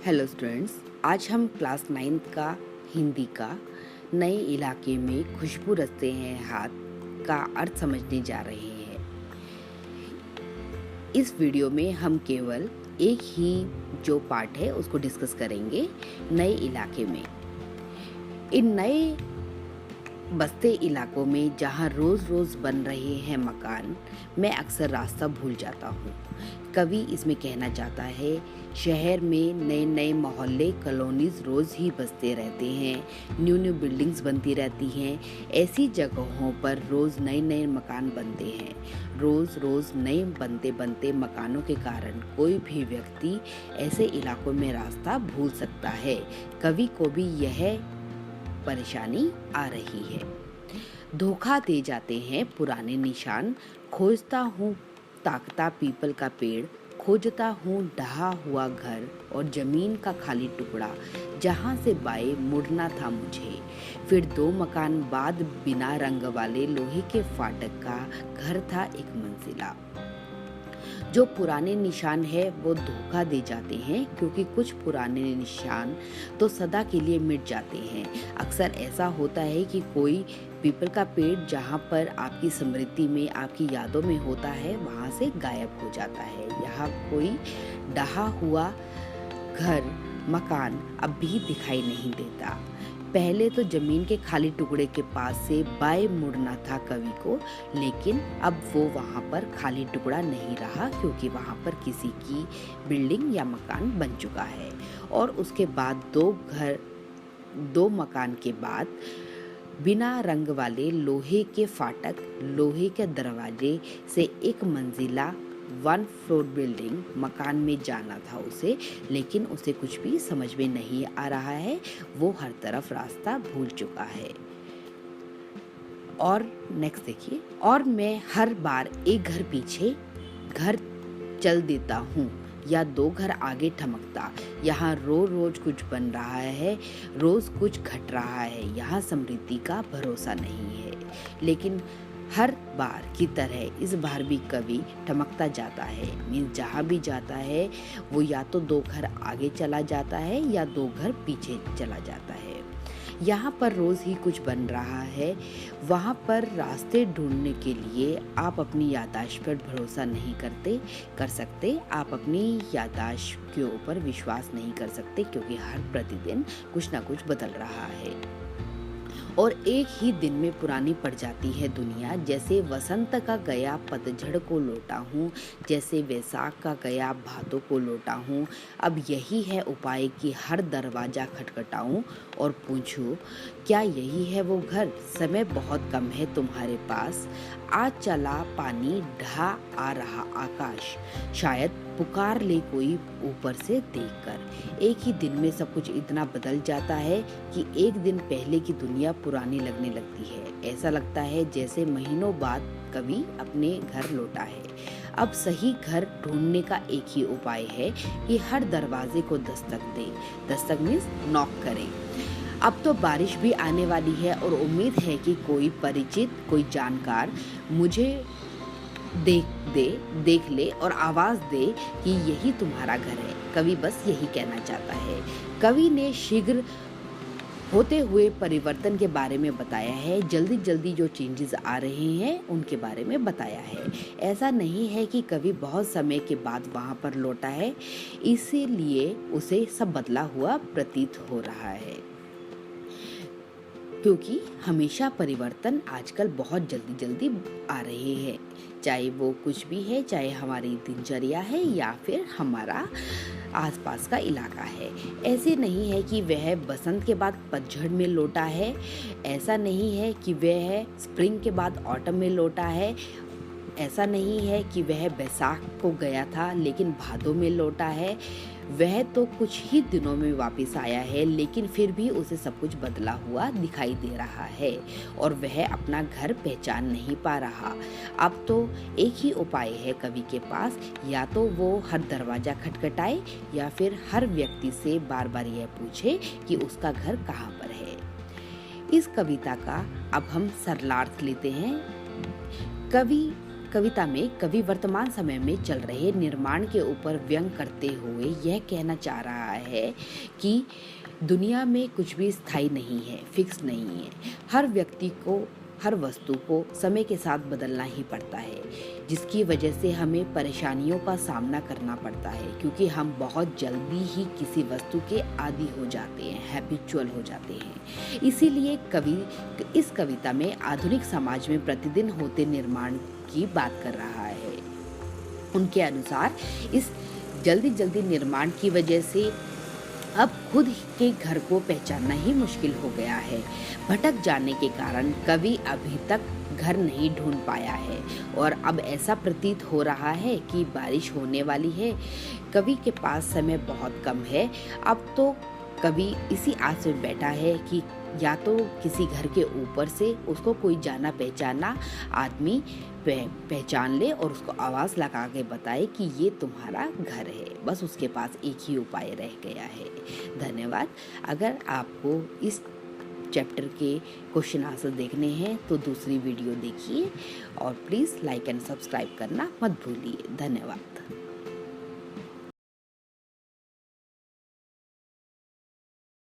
Hello students, आज हम class 9 का हिंदी का नए इलाके में खुशबू रचते हैं हाथ का अर्थ समझने जा रहे हैं। इस वीडियो में हम केवल एक ही जो पार्ट है उसको डिस्कस करेंगे नए इलाके में। इन नए बसते इलाकों में जहाँ रोज़ रोज़ बन रहे हैं मकान, मैं अक्सर रास्ता भूल जाता हूँ। कवि इसमें कहना चाहता है, शहर में नए नए मोहल्ले कॉलोनीज रोज़ ही बसते रहते हैं, न्यू न्यू बिल्डिंग्स बनती रहती हैं। ऐसी जगहों पर रोज़ नए नए मकान बनते हैं। रोज़ रोज़ नए बनते बनते मकानों के कारण कोई भी व्यक्ति ऐसे इलाकों में रास्ता भूल सकता है। कवि को भी यह परेशानी आ रही है। धोखा दे जाते हैं पुराने निशान, खोजता हूँ ताकता पीपल का पेड़, खोजता हूँ ढहा हुआ घर और जमीन का खाली टुकड़ा जहाँ से बाएं मुड़ना था मुझे। फिर 2 मकान बाद बिना रंग वाले लोहे के फाटक का घर था एक मंजिला। जो पुराने निशान है वो धोखा दे जाते हैं, क्योंकि कुछ पुराने निशान तो सदा के लिए मिट जाते हैं। अक्सर ऐसा होता है कि कोई पीपल का पेड़ जहाँ पर आपकी स्मृति में, आपकी यादों में होता है, वहाँ से गायब हो जाता है। यहाँ कोई ढहा हुआ घर, मकान अब भी दिखाई नहीं देता। पहले तो जमीन के खाली टुकड़े के पास से बाएं मुड़ना था कवि को, लेकिन अब वो वहाँ पर खाली टुकड़ा नहीं रहा, क्योंकि वहाँ पर किसी की बिल्डिंग या मकान बन चुका है। और उसके बाद 2 मकान के बाद बिना रंग वाले लोहे के फाटक, लोहे के दरवाजे से एक मंजिला 1 फ्लोर बिल्डिंग मकान में जाना था उसे, लेकिन उसे कुछ भी समझ में नहीं आ रहा है। वो हर तरफ रास्ता भूल चुका है। और नेक्स्ट देखिए, और मैं हर बार एक घर पीछे घर चल देता हूँ या 2 घर आगे ठमकता। यहाँ रोज कुछ बन रहा है, रोज कुछ घट रहा है। यहाँ समृद्धि का भरोसा नहीं है। लेकिन हर बार की तरह इस बार भी कवि ठमकता जाता है। मीन्स जहाँ भी जाता है वो या तो 2 घर आगे चला जाता है या 2 घर पीछे चला जाता है। यहाँ पर रोज़ ही कुछ बन रहा है। वहाँ पर रास्ते ढूंढने के लिए आप अपनी याददाश्त पर भरोसा नहीं कर सकते। आप अपनी याददाश्त के ऊपर विश्वास नहीं कर सकते, क्योंकि हर प्रतिदिन कुछ ना कुछ बदल रहा है और एक ही दिन में पुरानी पड़ जाती है दुनिया। जैसे वसंत का गया पतझड़ को लौटा हूँ, जैसे वैसाख का गया भादों को लौटा हूँ। अब यही है उपाय कि हर दरवाजा खटखटाऊँ और पूछूँ, क्या यही है वो घर? समय बहुत कम है तुम्हारे पास, आज चला पानी ढहा आ रहा आकाश, शायद पुकार ले कोई ऊपर से देखकर। एक ही दिन में सब कुछ इतना बदल जाता है कि एक दिन पहले की दुनिया पुरानी लगने लगती है। ऐसा लगता है जैसे महीनों बाद कभी अपने घर लौटा है। अब सही घर ढूंढने का एक ही उपाय है कि हर दरवाजे को दस्तक दे। दस्तक मीन्स नॉक करे। अब तो बारिश भी आने वाली है और उम्मीद है कि कोई परिचित, कोई जानकार मुझे देख ले और आवाज दे कि यही तुम्हारा घर है। कवि बस यही कहना चाहता है। कवि ने शीघ्र होते हुए परिवर्तन के बारे में बताया है। जल्दी जल्दी जो चेंजेस आ रहे हैं उनके बारे में बताया है। ऐसा नहीं है कि कवि बहुत समय के बाद वहां पर लौटा है, इसीलिए उसे सब बदला हुआ प्रतीत हो रहा है, क्योंकि हमेशा परिवर्तन आजकल बहुत जल्दी जल्दी आ रहे हैं। चाहे वो कुछ भी है, चाहे हमारी दिनचर्या है या फिर हमारा आसपास का इलाका है। ऐसे नहीं है कि वह बसंत के बाद पतझड़ में लौटा है, ऐसा नहीं है कि वह स्प्रिंग के बाद ऑटम में लौटा है, ऐसा नहीं है कि वह बैसाख को गया था लेकिन भादों में लौटा है। वह तो कुछ ही दिनों में वापस आया है, लेकिन फिर भी उसे सब कुछ बदला हुआ दिखाई दे रहा है और वह अपना घर पहचान नहीं पा रहा। अब तो एक ही उपाय है कवि के पास, या तो वो हर दरवाजा खटखटाए या फिर हर व्यक्ति से बार बार यह पूछे कि उसका घर कहाँ पर है। इस कविता का अब हम सरलार्थ लेते हैं। कवि कविता में कवि वर्तमान समय में चल रहे निर्माण के ऊपर व्यंग करते हुए यह कहना चाह रहा है कि दुनिया में कुछ भी स्थायी नहीं है, फिक्स नहीं है। हर व्यक्ति को, हर वस्तु को समय के साथ बदलना ही पड़ता है, जिसकी वजह से हमें परेशानियों का सामना करना पड़ता है, क्योंकि हम बहुत जल्दी ही किसी वस्तु के आदी हो जाते हैं, हैबिचुअल हो जाते हैं। इसीलिए कवि इस कविता में आधुनिक समाज में प्रतिदिन होते निर्माण की बात कर रहा है। उनके अनुसार इस जल्दी निर्माण की वजह से अब खुद के घर को पहचानना ही मुश्किल हो गया है। भटक जाने के कारण कवि अभी तक घर नहीं ढूंढ पाया है और अब ऐसा प्रतीत हो रहा है कि बारिश होने वाली है। कवि के पास समय बहुत कम है। अब तो कवि इसी आस में बैठा है कि या तो किसी घर के ऊपर से उसको कोई जाना पहचाना आदमी पहचान ले और उसको आवाज़ लगा के बताए कि ये तुम्हारा घर है। बस उसके पास एक ही उपाय रह गया है। धन्यवाद। अगर आपको इस चैप्टर के क्वेश्चन आंसर देखने हैं तो दूसरी वीडियो देखिए और प्लीज़ लाइक एंड सब्सक्राइब करना मत भूलिए। धन्यवाद।